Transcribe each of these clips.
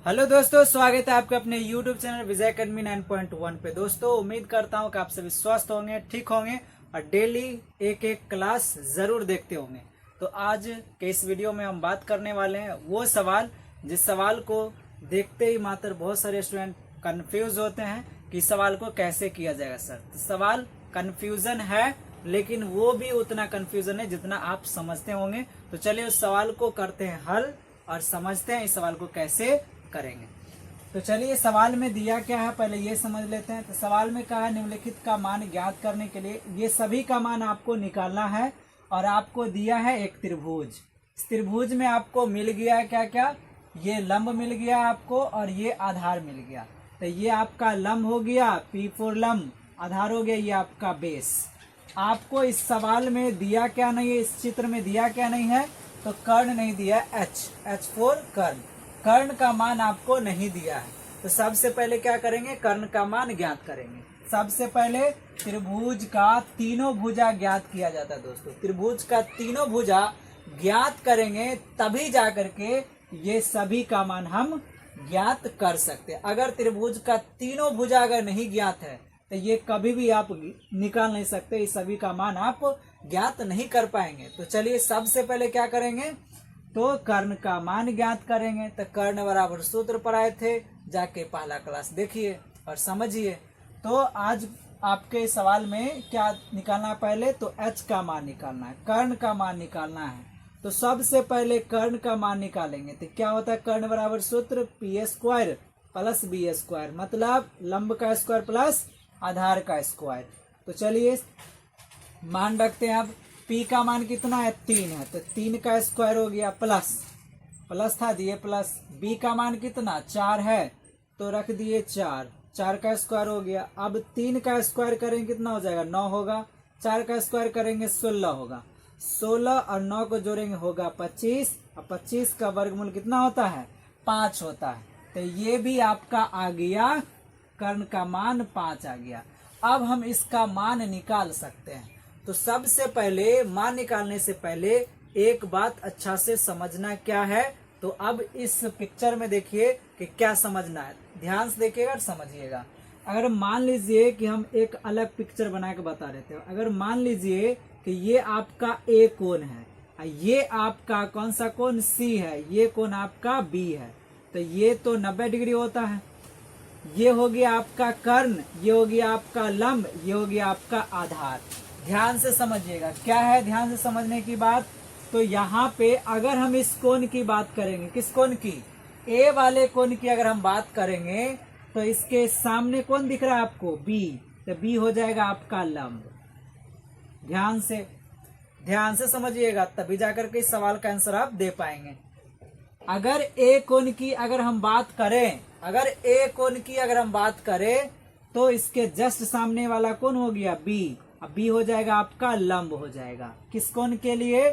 Hello दोस्तों, स्वागत है आपके अपने YouTube चैनल विजय अकेडमी 9.1 पे। दोस्तों उम्मीद करता हूँ कि आप सभी स्वस्थ होंगे, ठीक होंगे और डेली एक एक क्लास जरूर देखते होंगे। तो आज के इस वीडियो में हम बात करने वाले हैं वो सवाल जिस सवाल को देखते ही मात्र बहुत सारे स्टूडेंट कंफ्यूज होते हैं कि सवाल को कैसे किया जाएगा। सर तो सवाल कंफ्यूजन है, लेकिन वो भी उतना कंफ्यूजन है जितना आप समझते होंगे। तो चलिए उस सवाल को करते हैं हल और समझते हैं इस सवाल को कैसे करेंगे। तो चलिए सवाल में दिया क्या है पहले ये समझ लेते हैं। तो सवाल में कहा है निम्नलिखित का मान ज्ञात करने के लिए ये सभी का मान आपको निकालना है और आपको दिया है एक त्रिभुज। इस त्रिभुज में आपको मिल गया है क्या क्या, ये लंब मिल गया आपको और ये आधार मिल गया। तो ये आपका लंब हो गया P4 लंब, आधार हो गया ये आपका बेस। आपको इस सवाल में दिया क्या नहीं है, इस चित्र में दिया क्या नहीं है, तो कर्ण नहीं दिया H4 कर्ण, कर्ण का मान आपको नहीं दिया है। तो सबसे पहले क्या करेंगे, कर्ण का मान ज्ञात करेंगे। सबसे पहले त्रिभुज का तीनों भुजा ज्ञात किया जाता है। दोस्तों त्रिभुज का तीनों भुजा ज्ञात करेंगे तभी जा करके ये सभी का मान हम ज्ञात कर सकते हैं। अगर त्रिभुज का तीनों भुजा अगर नहीं ज्ञात है तो ये कभी भी आप निकाल नहीं सकते, इस सभी का मान आप ज्ञात नहीं कर पाएंगे। तो चलिए सबसे पहले क्या करेंगे, तो कर्ण का मान ज्ञात करेंगे। तो कर्ण बराबर सूत्र पर आए थे, जाके पहला क्लास देखिए और समझिए। तो आज आपके सवाल में क्या निकालना है, पहले तो H का मान निकालना है, कर्ण का मान निकालना है। तो सबसे पहले कर्ण का मान निकालेंगे। तो क्या होता है, कर्ण बराबर सूत्र P² प्लस B², मतलब लंब का स्क्वायर प्लस आधार का स्क्वायर। तो चलिए मान रखते हैं। अब P का मान कितना है, 3 है, तो 3 का स्क्वायर हो गया प्लस था दिए प्लस। B का मान कितना 4 है, तो रख दिए 4 का स्क्वायर हो गया। अब 3 का स्क्वायर करेंगे कितना हो जाएगा, 9 होगा। 4 का स्क्वायर करेंगे 16 होगा। 16 और 9 को जोड़ेंगे होगा 25, और 25 का वर्गमूल कितना होता है, 5 होता है। तो ये भी आपका आ गया, कर्ण का मान 5 आ गया। अब हम इसका मान निकाल सकते हैं। तो सबसे पहले मान निकालने से पहले एक बात अच्छा से समझना क्या है। तो अब इस पिक्चर में देखिए कि क्या समझना है, ध्यान से देखिएगा और समझिएगा। अगर मान लीजिए कि हम एक अलग पिक्चर बना के बता रहे थे, अगर मान लीजिए कि ये आपका A कोण है, ये आपका कौन सा कोण C है, ये कोण आपका B है, तो ये तो 90 डिग्री होता है। ये हो गया आपका कर्ण, ये हो गया आपका लंब, ये हो गया आपका आधार। ध्यान से समझिएगा क्या है, ध्यान से समझने की बात। तो यहाँ पे अगर हम इस कोण की बात करेंगे, किस कोण की, A वाले कोण की अगर हम बात करेंगे, तो इसके सामने कौन दिख रहा है आपको, B, तो B हो जाएगा आपका लंब। ध्यान से समझिएगा, तभी जाकर के इस सवाल का आंसर आप दे पाएंगे। अगर A कोण की अगर हम बात करें, तो इसके जस्ट सामने वाला कौन हो गया, B। अब B हो जाएगा आपका लंब हो जाएगा। किस कोण के लिए,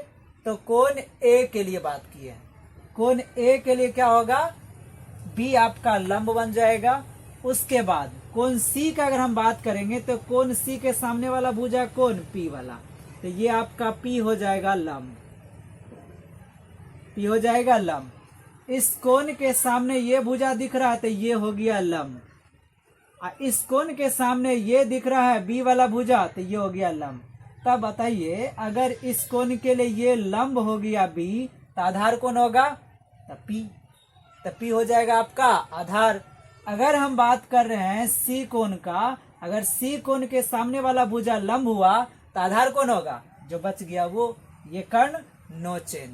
तो कोण A के लिए बात की है। कोण A के लिए क्या होगा, B आपका लंब बन जाएगा। उसके बाद कोण C का अगर हम बात करेंगे, तो कोण C के सामने वाला भुजा कौन, P वाला, तो ये आपका P हो जाएगा लंब, P हो जाएगा लंब। इस कोण के सामने ये भुजा दिख रहा है, तो ये हो गया लंब। इस कोण के सामने ये दिख रहा है B वाला भुजा, तो ये हो गया लंब। तब बताइए अगर इस कोण के लिए ये लंब हो गया B, तो आधार कौन होगा, तो P हो जाएगा आपका आधार। अगर हम बात कर रहे हैं C कोण का, अगर C कोण के सामने वाला भुजा लंब हुआ तो आधार कौन होगा, जो बच गया वो, ये कर्ण नो चेंज,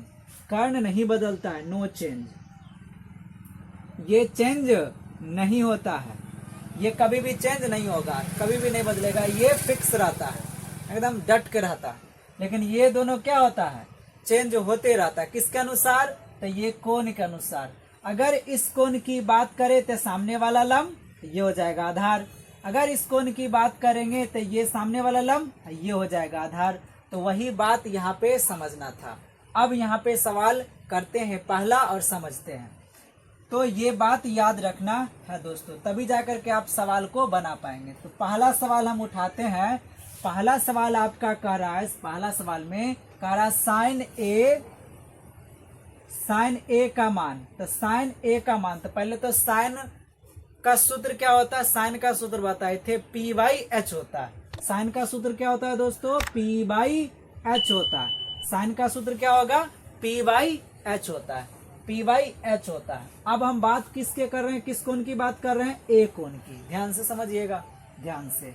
कर्ण नहीं बदलता है, नो चेंज, ये चेंज नहीं होता है, ये कभी भी चेंज नहीं होगा, कभी भी नहीं बदलेगा, ये फिक्स रहता है, एकदम डट के रहता है। लेकिन ये दोनों क्या होता है, चेंज होते रहता है। किसके अनुसार, तो ये कोण के अनुसार। अगर इस कोण की बात करें तो सामने वाला लंब, ये हो जाएगा आधार। अगर इस कोण की बात करेंगे तो ये सामने वाला लंब, ये हो जाएगा आधार। तो वही बात यहाँ पे समझना था। अब यहाँ पे सवाल करते हैं पहला और समझते हैं। तो ये बात याद रखना है दोस्तों, तभी जाकर के आप सवाल को बना पाएंगे। तो पहला सवाल हम उठाते हैं। पहला सवाल आपका कह रहा है, पहला सवाल में कह रहा है साइन A साइन ए का मान, तो साइन ए का मान, तो पहले तो साइन का सूत्र क्या होता है, साइन का सूत्र बताए थे पी बाई एच होता है। साइन का सूत्र क्या होता है दोस्तों, पी बाई एच होता है। साइन का सूत्र क्या होगा, पी बाई एच होता है, पी बाई एच होता है। अब हम बात किसके कर रहे हैं, किस कोण की बात कर रहे हैं, ए कोण की। ध्यान से समझिएगा, ध्यान से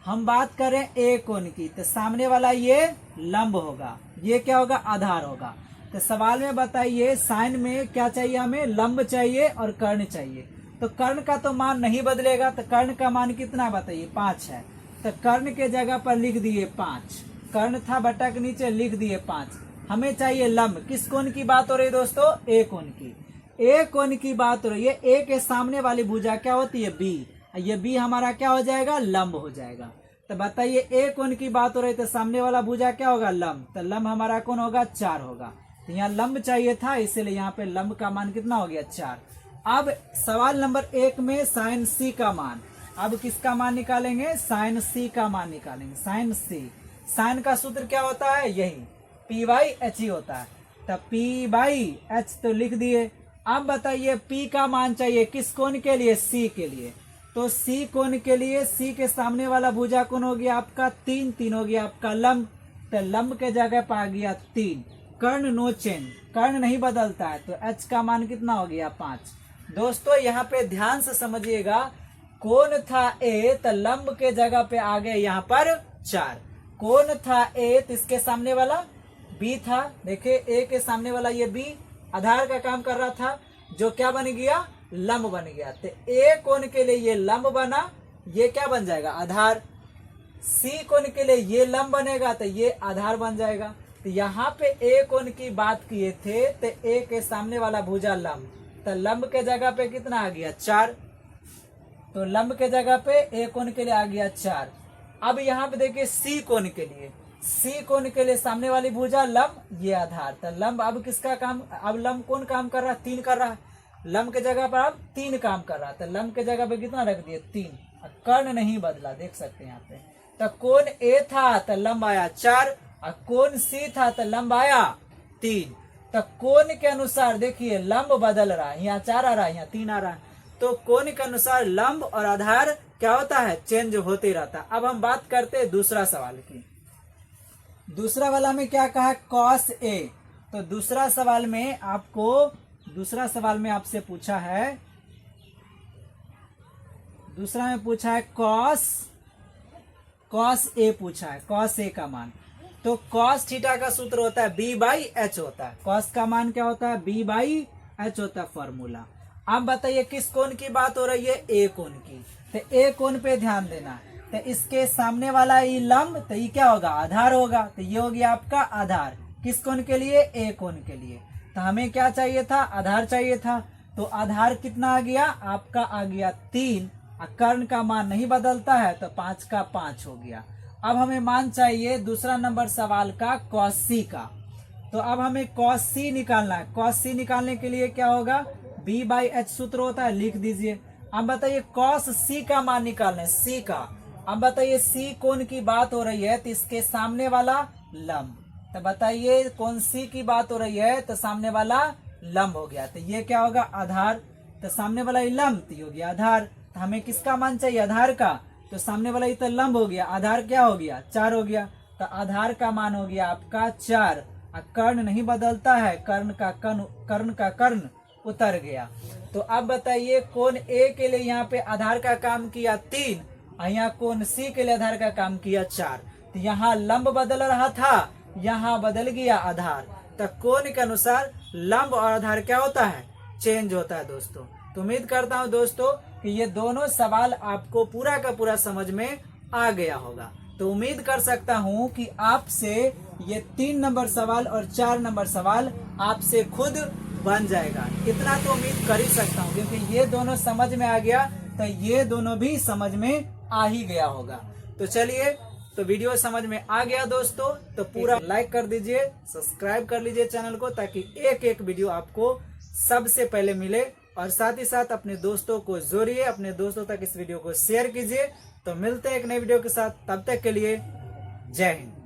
हम बात कर रहे हैं ए कोण की, तो सामने वाला ये लंब होगा, ये क्या होगा, आधार होगा। तो सवाल में बताइए साइन में क्या चाहिए, हमें लंब चाहिए और कर्ण चाहिए। तो कर्ण का तो मान नहीं बदलेगा, तो कर्ण का मान कितना बताइए, 5 है। तो कर्ण के जगह पर लिख दिए 5, कर्ण था बटा के नीचे लिख दिए 5। हमें चाहिए लंब, किस कोण की बात हो रही है दोस्तों, ए कोण की। ए कोण की बात हो रही है, ए के सामने वाली भुजा क्या होती है, बी, ये बी हमारा क्या हो जाएगा, लंब हो जाएगा। तो बताइए ए कोण की बात हो रही है, तो सामने वाला भुजा क्या होगा, लंब, तो लंब हमारा कौन होगा, 4 होगा। तो यहाँ लंब चाहिए था, इसीलिए यहाँ पे लंब का मान कितना हो गया, 4। अब सवाल नंबर 1 में साइन सी का मान, अब किसका मान निकालेंगे, साइन सी का मान निकालेंगे। साइन सी, साइन का सूत्र क्या होता है, यही पी बाई एच ही होता है। तब पी बाई एच तो लिख दिए। अब बताइए पी का मान चाहिए किस कोण के लिए, सी के लिए। तो सी कोण के लिए सी के सामने वाला भुजा कोण हो गया आपका 3, 3 हो गया आपका लंब, तो लंब के जगह पर आ गया 3। कर्ण नो चेंज, कर्ण नहीं बदलता है, तो एच का मान कितना हो गया, 5। दोस्तों यहाँ पे ध्यान से समझिएगा, कोण था ए, तो लंब के जगह पे आ गए यहाँ पर 4। कोण था ए, तो इसके सामने वाला बी था, देखिए ए के सामने वाला ये बी आधार का काम कर रहा था, जो क्या बन गया, लंब बन गया। तो ए कोण के लिए ये लंब बना, ये क्या बन जाएगा, आधार। सी कोण के लिए ये लंब बनेगा, तो ये आधार बन जाएगा। तो यहाँ पे ए कोण की बात किए थे, तो ए के सामने वाला भुजा लंब, तो लंब के जगह पे कितना आ गया, 4। तो लंब के जगह पे ए कोण के लिए आ गया 4। अब यहाँ पे देखिए सी कोण के लिए, सी कोण के लिए सामने वाली भुजा लंब, ये आधार। तो लंब अब किसका काम, अब लंब कौन काम कर रहा है, 3 कर रहा है। लंब के जगह पर अब 3 काम कर रहा है, तो लंब के जगह पे कितना रख दिए, 3। कर्ण नहीं बदला, देख सकते हैं यहाँ पे। तो कोण ए था तो लंब आया 4, और कोण सी था तो लंब आया 3। तो कोण के अनुसार देखिए लंब बदल रहा है, यहाँ 4 आ रहा है, यहाँ 3 आ रहा है। तो कोण के अनुसार लंब और आधार क्या होता है, चेंज होते रहता है। अब हम बात करते हैं दूसरा सवाल की। दूसरा वाला में क्या कहा, कॉस ए। तो दूसरा सवाल में आपको, दूसरा सवाल में आपसे पूछा है, दूसरा में पूछा है कॉस ए पूछा है, कॉस ए का मान। तो कॉस थीटा का सूत्र होता है बी बाई एच होता है। कॉस का मान क्या होता है, बी बाई एच होता है फॉर्मूला। अब बताइए किस कोण की बात हो रही है, ए कोण की। तो ए कोण पे ध्यान देना, तो इसके सामने वाला ये लंब, तो ये क्या होगा, आधार होगा। तो ये हो गया आपका आधार, किस कोण के लिए, ए कोण के लिए। तो हमें क्या चाहिए था, आधार चाहिए था। तो आधार कितना आ गया आपका, आ गया 3। कर्ण का मान नहीं बदलता है, तो 5 का 5 हो गया। अब हमें मान चाहिए दूसरा नंबर सवाल का कॉस सी का। तो अब हमें कॉस सी निकालना है। कॉस सी निकालने के लिए क्या होगा, बी बाई एच सूत्र होता है, लिख दीजिए। अब बताइए कॉस सी का मान निकालना है, सी का। अब बताइए सी कोण की बात हो रही है, तो इसके सामने वाला लंब। तो बताइए कौन सी की बात हो रही है, तो सामने वाला लंब हो गया। तो ये क्या होगा, आधार। तो सामने वाला लंब, तो ये हो गया आधार। तो हमें किसका मान चाहिए, आधार का। तो सामने वाला ये तो लंब हो गया, आधार क्या हो गया, 4 हो गया। तो आधार का मान हो गया आपका 4। कर्ण नहीं बदलता है, कर्ण का कर्ण उतर गया। तो अब बताइए कोण ए के लिए यहाँ पे आधार का काम किया 3, और यहाँ कोण सी के लिए आधार का काम किया 4। तो यहाँ लंब बदल रहा था, यहाँ बदल गया आधार। तो कोण के अनुसार लंब और आधार क्या होता है, चेंज होता है दोस्तों। तो उम्मीद करता हूँ दोस्तों कि ये दोनों सवाल आपको पूरा का पूरा समझ में आ गया होगा। तो उम्मीद कर सकता हूँ कि आपसे ये 3 नंबर सवाल और 4 नंबर सवाल आपसे खुद बन जाएगा। इतना तो उम्मीद कर ही सकता हूँ, क्योंकि ये दोनों समझ में आ गया, तो ये दोनों भी समझ में आ ही गया होगा। तो चलिए, तो वीडियो समझ में आ गया दोस्तों, तो पूरा लाइक कर दीजिए, सब्सक्राइब कर लीजिए चैनल को, ताकि एक एक वीडियो आपको सबसे पहले मिले। और साथ ही साथ अपने दोस्तों को जोड़िए, अपने दोस्तों तक इस वीडियो को शेयर कीजिए। तो मिलते हैं एक नई वीडियो के साथ, तब तक के लिए जय हिंद।